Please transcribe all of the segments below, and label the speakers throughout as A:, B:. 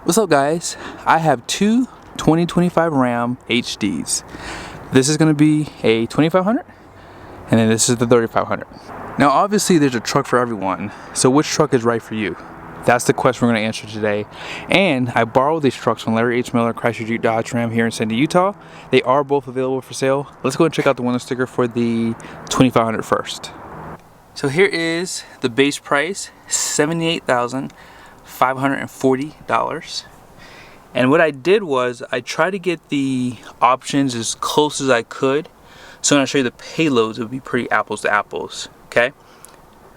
A: What's up, guys? I have two 2025 Ram HDs. This is going to be a 2500 and then this is the 3500. Now obviously there's a truck for everyone, so which truck is right for you? That's the question we're going to answer today. And I borrowed these trucks from Larry H. Miller, Chrysler Jeep Dodge Ram here in Sandy, Utah. They are both available for sale. Let's go and check out the window sticker for the 2500 first. So here is the base price, $78,540. And what I did was I tried to get the options as close as I could, so when I show you the payloads it would be pretty apples to apples. Okay,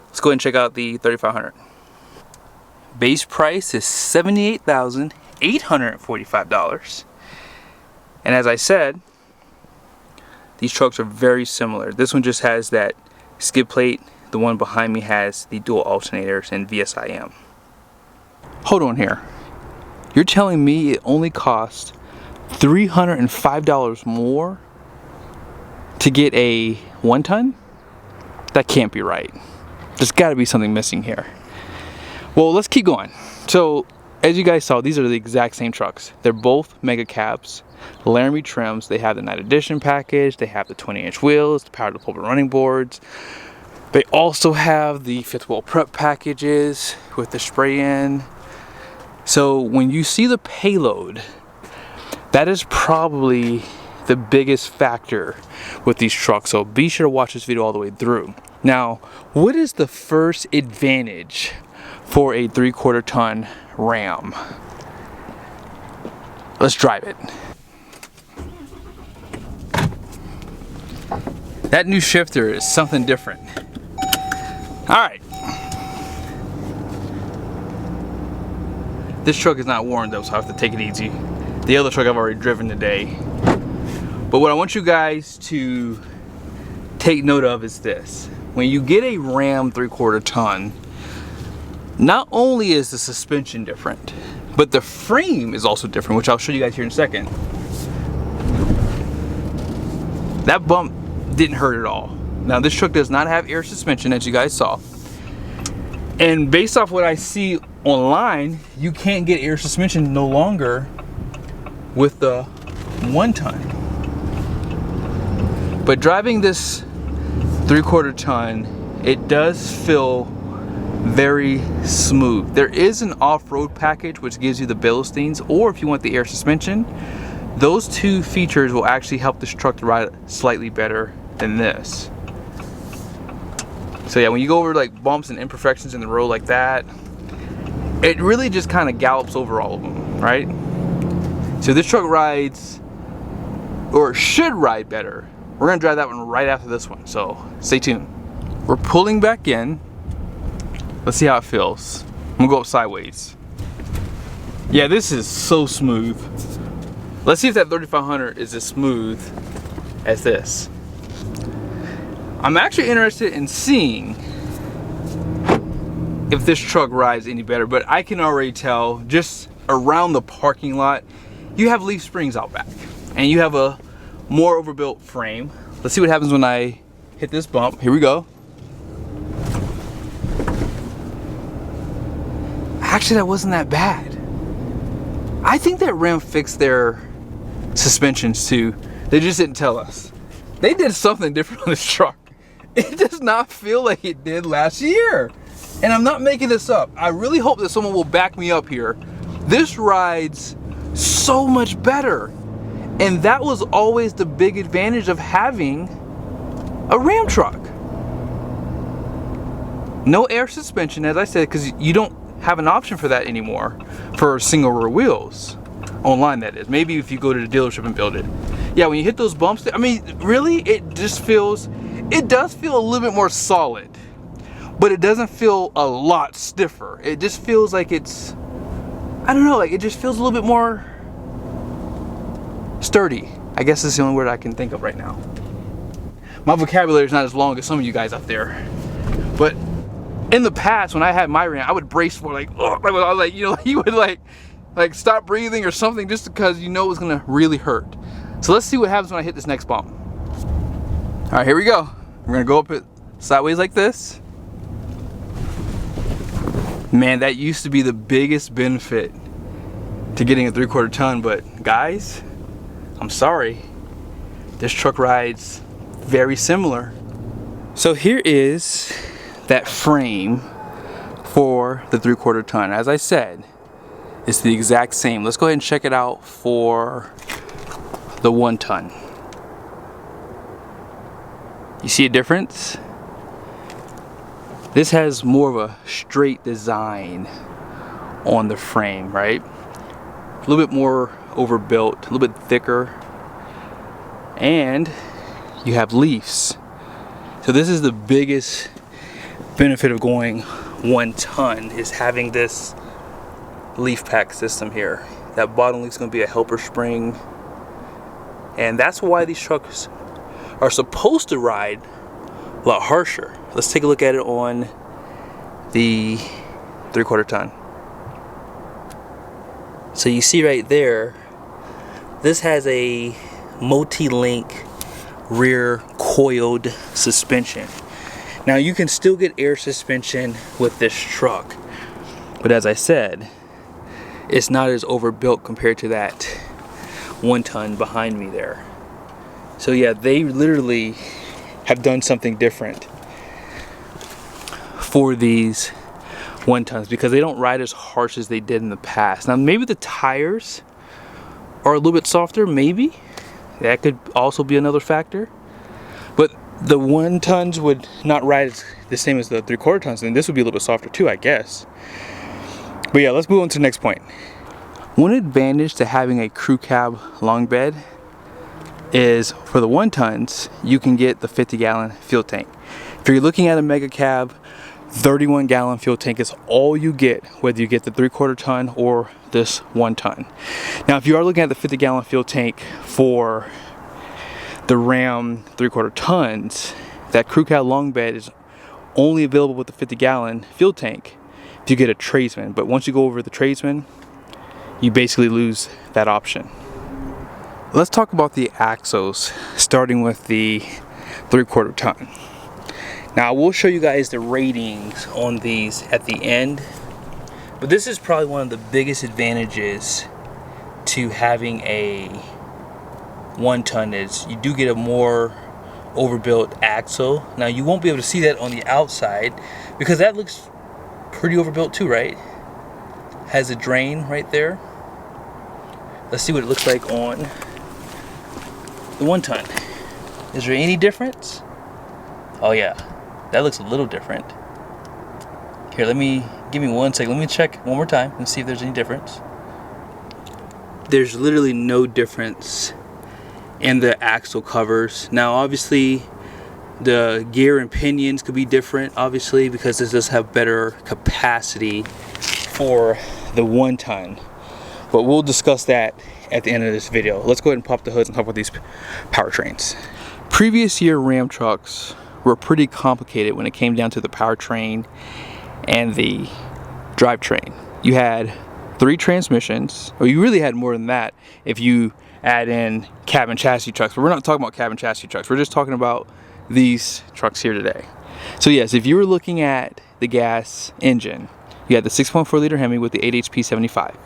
A: let's go ahead and check out the 3500. Base price is $78,845. And as I said, these trucks are very similar. This one just has that skid plate. The one behind me has the dual alternators and VSIM. Hold on here. You're telling me it only cost $305 more to get a 1-ton? That can't be right. There's got to be something missing here. Well, let's keep going. So, as you guys saw, these are the exact same trucks. They're both mega cabs, Laramie trims. They have the night edition package. They have the 20-inch wheels, the power to the pulpit running boards. They also have the fifth wheel prep packages with the spray in. So when you see the payload, that is probably the biggest factor with these trucks. So be sure to watch this video all the way through. Now, what is the first advantage for a 3/4 ton Ram? Let's drive it. That new shifter is something different. All right. This truck is not warmed up, so I have to take it easy. The other truck I've already driven today. But what I want you guys to take note of is this. When you get a Ram 3/4 ton, not only is the suspension different, but the frame is also different, which I'll show you guys here in a second. That bump didn't hurt at all. Now this truck does not have air suspension, as you guys saw. And based off what I see online, you can't get air suspension no longer with the 1-ton. But driving this 3/4 ton, it does feel very smooth. There is an off-road package which gives you the Bilsteins, or if you want the air suspension, those two features will actually help this truck to ride slightly better than this. So yeah, when you go over like bumps and imperfections in the road like that, it really just kind of gallops over all of them, right? So this truck rides, or should ride better. We're gonna drive that one right after this one, so stay tuned. We're pulling back in. Let's see how it feels. I'm gonna go up sideways. Yeah, this is so smooth. Let's see if that 3500 is as smooth as this. I'm actually interested in seeing if this truck rides any better, but I can already tell just around the parking lot, you have leaf springs out back and you have a more overbuilt frame. Let's see what happens when I hit this bump. Here we go. Actually, that wasn't that bad. I think that Ram fixed their suspensions too. They just didn't tell us. They did something different on this truck. It does not feel like it did last year. And I'm not making this up. I really hope that someone will back me up here. This rides so much better. And that was always the big advantage of having a Ram truck. No air suspension, as I said, because you don't have an option for that anymore for single rear wheels. Online, that is. Maybe if you go to the dealership and build it. Yeah, when you hit those bumps, I mean, really, it just feels, it does feel a little bit more solid, but it doesn't feel a lot stiffer. It just feels like it's, I don't know, like it just feels a little bit more sturdy. I guess that's the only word I can think of right now. My vocabulary is not as long as some of you guys out there, but in the past when I had my Ram, I would brace for like, oh, I was like, you know, you would like stop breathing or something just because you know it's gonna really hurt. So let's see what happens when I hit this next bump. All right, here we go. We're gonna go up it sideways like this. Man, that used to be the biggest benefit to getting a 3/4 ton, but guys, I'm sorry, this truck rides very similar. So here is that frame for the 3/4 ton. As I said, it's the exact same. Let's go ahead and check it out for the 1 ton. You see a difference? This has more of a straight design on the frame, right? A little bit more overbuilt, a little bit thicker, and you have leaves. So this is the biggest benefit of going 1 ton, is having this leaf pack system here. That bottom leaf's going to be a helper spring, and that's why these trucks are supposed to ride a lot harsher. Let's take a look at it on the 3/4 ton. So you see right there, this has a multi-link rear coiled suspension. Now you can still get air suspension with this truck, but as I said, it's not as overbuilt compared to that 1 ton behind me there. So yeah, they literally have done something different for these 1 tons because they don't ride as harsh as they did in the past. Now maybe the tires are a little bit softer, maybe. That could also be another factor. But the 1 tons would not ride the same as the 3/4 tons, and this would be a little bit softer too, I guess. But yeah, let's move on to the next point. One advantage to having a crew cab long bed is for the 1 tons, you can get the 50-gallon fuel tank. If you're looking at a mega cab, 31-gallon fuel tank is all you get, whether you get the 3/4 ton or this 1 ton. Now, if you are looking at the 50-gallon fuel tank for the Ram 3/4 tons, that crew cab long bed is only available with the 50-gallon fuel tank if you get a tradesman. But once you go over the tradesman, you basically lose that option. Let's talk about the axles, starting with the 3/4 ton. Now I will show you guys the ratings on these at the end, but this is probably one of the biggest advantages to having a 1 ton is you do get a more overbuilt axle. Now you won't be able to see that on the outside because that looks pretty overbuilt too, right? Has a drain right there. Let's see what it looks like on the 1 ton. Is there any difference? Oh yeah, that looks a little different. Here, give me 1 second. Let me check one more time and see if there's any difference. There's literally no difference in the axle covers. Now obviously the gear and pinions could be different, obviously, because this does have better capacity for the 1 ton. But we'll discuss that at the end of this video. Let's go ahead and pop the hoods and talk about these powertrains. Previous year Ram trucks were pretty complicated when it came down to the powertrain and the drivetrain. You had 3 transmissions, or you really had more than that if you add in cab and chassis trucks. But we're not talking about cab and chassis trucks. We're just talking about these trucks here today. So yes, if you were looking at the gas engine, you had the 6.4 liter Hemi with the 8 HP 75.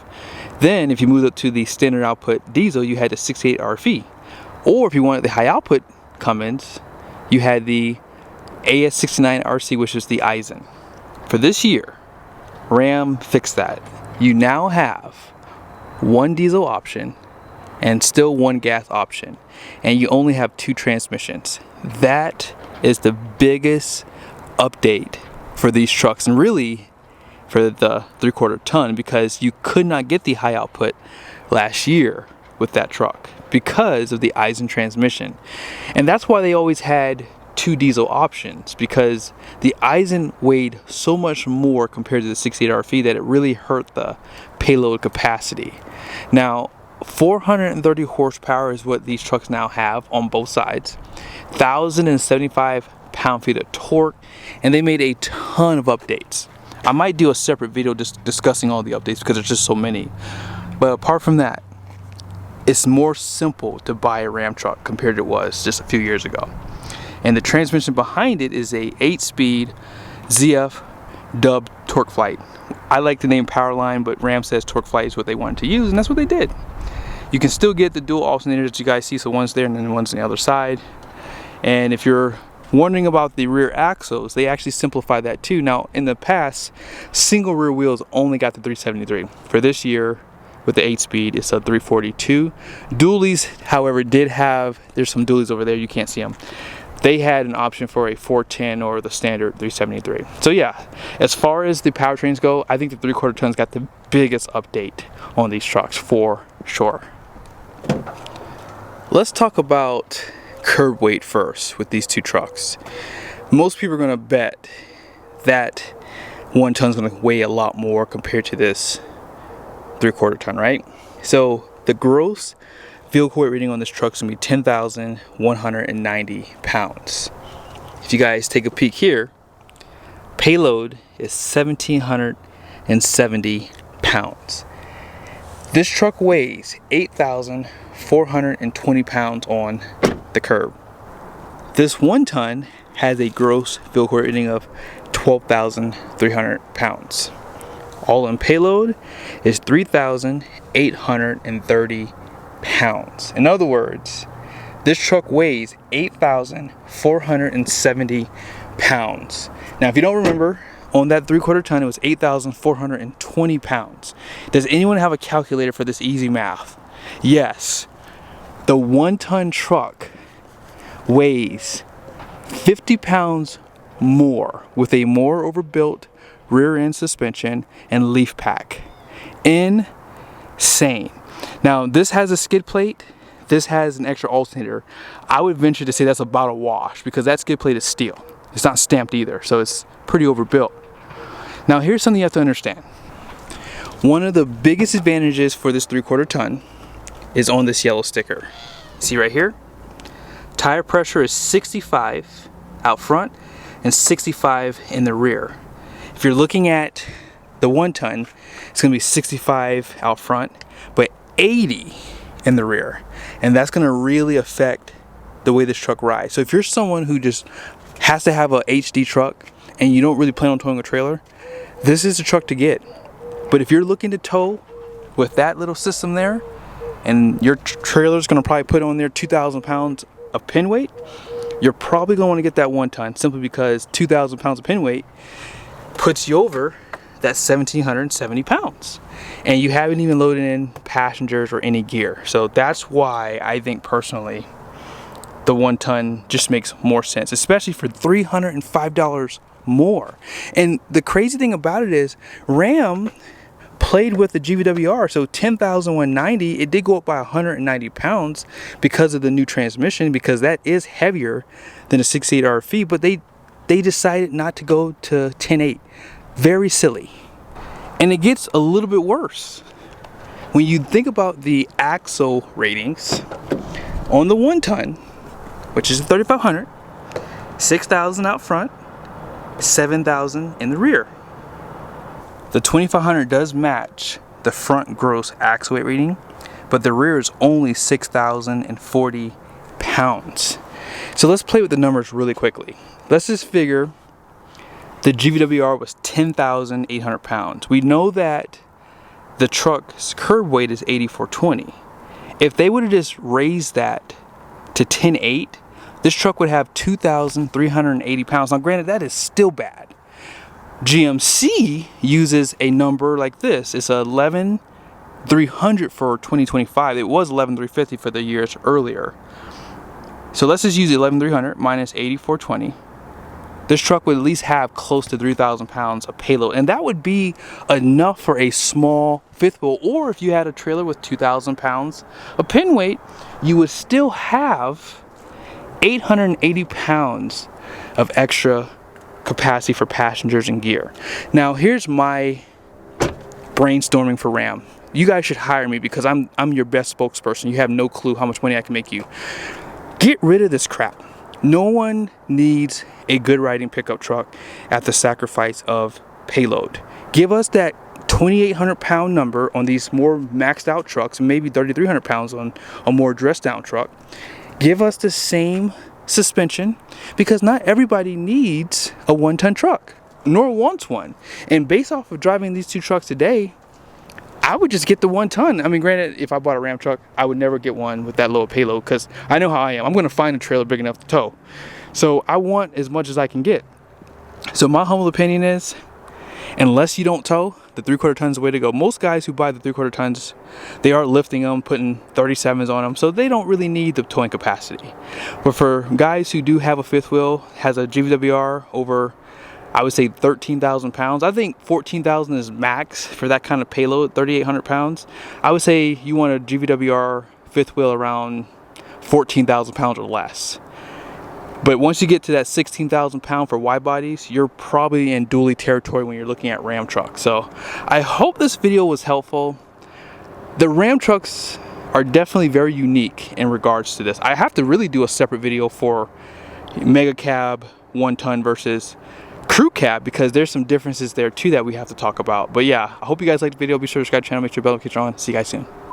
A: Then if you moved up to the standard output diesel, you had the 68 RFE. Or if you wanted the high output Cummins, you had the AS69 RC, which is the Eisen. For this year, Ram fixed that. You now have 1 diesel option and still 1 gas option, and you only have 2 transmissions. That is the biggest update for these trucks, and really for the 3/4 ton, because you could not get the high output last year with that truck because of the Eisen transmission. And that's why they always had 2 diesel options, because the Eisen weighed so much more compared to the 68 RFE that it really hurt the payload capacity. Now 430 horsepower is what these trucks now have on both sides, 1,075 pound-feet of torque, and they made a ton of updates. I might do a separate video just discussing all the updates because there's just so many. But apart from that, it's more simple to buy a Ram truck compared to it was just a few years ago. And the transmission behind it is a 8-speed ZF dubbed torque flight I like the name Powerline, but Ram says Torque Flight is what they wanted to use, and that's what they did. You can still get the dual alternators that you guys see, so one's there and then one's on the other side. And if you're wondering about the rear axles, they actually simplified that too. Now, in the past, single rear wheels only got the 373. For this year, with the 8-speed, it's a 342. Dualies, however, did have, there's some dualies over there, you can't see them. They had an option for a 410 or the standard 373. So yeah, as far as the powertrains go, I think the 3/4 tons got the biggest update on these trucks for sure. Let's talk about curb weight first with these two trucks. Most people are going to bet that 1 ton is going to weigh a lot more compared to this 3/4 ton, right? So the gross vehicle weight rating on this truck is going to be 10,190 pounds. If you guys take a peek here, payload is 1,770 pounds. This truck weighs 8,420 pounds on the curb. This 1 ton has a gross vehicle weight rating of 12,300 pounds. All in payload is 3,830 pounds. In other words, this truck weighs 8,470 pounds. Now, if you don't remember, on that 3/4 ton, it was 8,420 pounds. Does anyone have a calculator for this easy math? Yes. The 1 ton truck weighs 50 pounds more with a more overbuilt rear end suspension and leaf pack. Insane. Now, this has a skid plate. This has an extra alternator. I would venture to say that's about a wash because that skid plate is steel. It's not stamped either, so it's pretty overbuilt. Now, here's something you have to understand. One of the biggest advantages for this 3/4 ton is on this yellow sticker. See right here? Tire pressure is 65 out front and 65 in the rear. If you're looking at the 1 ton, it's going to be 65 out front, but 80 in the rear. And that's going to really affect the way this truck rides. So if you're someone who just has to have a HD truck and you don't really plan on towing a trailer, this is the truck to get. But if you're looking to tow with that little system there, and your trailer is going to probably put on there 2,000 pounds of pin weight, you're probably going to want to get that 1 ton simply because 2,000 pounds of pin weight puts you over that 1,770 pounds. And you haven't even loaded in passengers or any gear. So that's why I think personally the 1 ton just makes more sense, especially for $305 more. And the crazy thing about it is Ram played with the GVWR, so 10,190, it did go up by 190 pounds because of the new transmission, because that is heavier than a 6.8 RFE, but they decided not to go to 10.8. Very silly. And it gets a little bit worse. When you think about the axle ratings on the 1 ton, which is 3,500, 6,000 out front, 7,000 in the rear. The 2,500 does match the front gross axle weight rating, but the rear is only 6,040 pounds. So let's play with the numbers really quickly. Let's just figure the GVWR was 10,800 pounds. We know that the truck's curb weight is 8,420. If they would have just raised that to 10.8, this truck would have 2,380 pounds. Now, granted, that is still bad. GMC uses a number like this. It's 11,300 for 2025. It was 11,350 for the years earlier. So let's just use 11,300 minus 8,420. This truck would at least have close to 3,000 pounds of payload, and that would be enough for a small fifth wheel. Or if you had a trailer with 2,000 pounds of pin weight, you would still have 880 pounds of extra capacity for passengers and gear. Now, here's my brainstorming for Ram. You guys should hire me because I'm your best spokesperson. You have no clue how much money I can make you. Get rid of this crap. No one needs a good riding pickup truck at the sacrifice of payload. Give us that 2,800 pound number on these more maxed out trucks, maybe 3,300 pounds on a more dressed down truck. Give us the same suspension, because not everybody needs a 1 ton truck. nor wants one. And based off of driving these two trucks today, I would just get the 1 ton. I mean, granted, if I bought a Ram truck, I would never get one with that low payload, because I know how I am. I'm going to find a trailer big enough to tow. So I want as much as I can get. So my humble opinion is, unless you don't tow, the 3/4 tons is the way to go. Most guys who buy the 3/4 tons, they are lifting them, putting 37s on them, so they don't really need the towing capacity. But for guys who do have a fifth wheel, has a GVWR over, I would say 13,000 pounds. I think 14,000 is max for that kind of payload, 3,800 pounds. I would say you want a GVWR fifth wheel around 14,000 pounds or less. But once you get to that 16,000 pound for wide bodies, you're probably in dually territory when you're looking at Ram trucks. So I hope this video was helpful. The Ram trucks are definitely very unique in regards to this. I have to really do a separate video for mega cab 1 ton versus crew cab, because there's some differences there too that we have to talk about. But yeah, I hope you guys liked the video. Be sure to subscribe to the channel, make sure your bell notifications are on. See you guys soon.